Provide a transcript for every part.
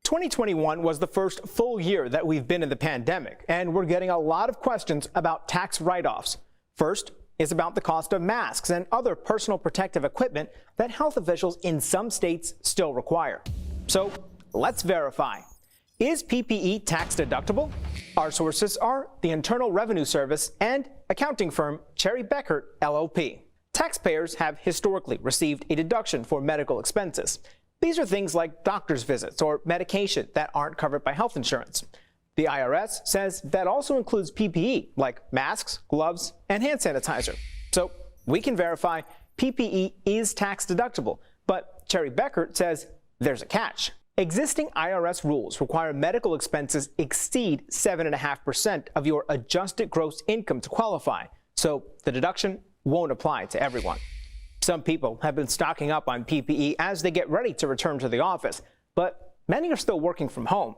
2021 was the first full year that we've been in the pandemic, and we're getting a lot of questions about tax write-offs. First is about the cost of masks and other personal protective equipment that health officials in some states still require. So let's verify. Is PPE tax deductible? Our sources are the Internal Revenue Service and accounting firm Cherry Bekaert LLP. Taxpayers have historically received a deduction for medical expenses. These are things like doctor's visits or medication that aren't covered by health insurance. The IRS says that also includes PPE like masks, gloves, and hand sanitizer. So we can verify PPE is tax deductible, but Cherry Bekaert says there's a catch. Existing IRS rules require medical expenses exceed 7.5% of your adjusted gross income to qualify, so the deduction won't apply to everyone. Some people have been stocking up on PPE as they get ready to return to the office, but many are still working from home.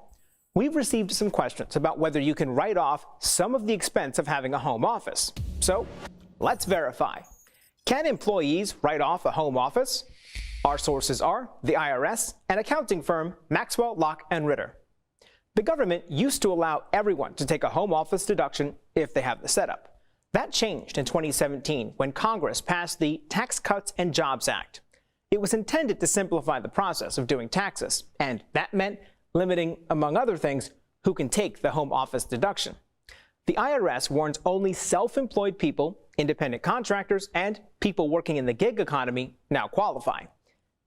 We've received some questions about whether you can write off some of the expense of having a home office. So let's verify. Can employees write off a home office? Our sources are the IRS and accounting firm Maxwell, Locke & Ritter. The government used to allow everyone to take a home office deduction if they have the setup. That changed in 2017 when Congress passed the Tax Cuts and Jobs Act. It was intended to simplify the process of doing taxes, and that meant limiting, among other things, who can take the home office deduction. The IRS warns only self-employed people, independent contractors, and people working in the gig economy now qualify.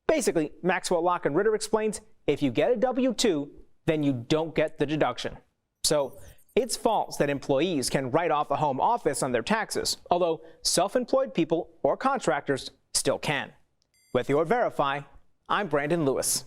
Basically, Maxwell, Locke & Ritter explains, if you get a W-2, then you don't get the deduction. So it's false that employees can write off a home office on their taxes, although self-employed people or contractors still can. With your Verify, I'm Brandon Lewis.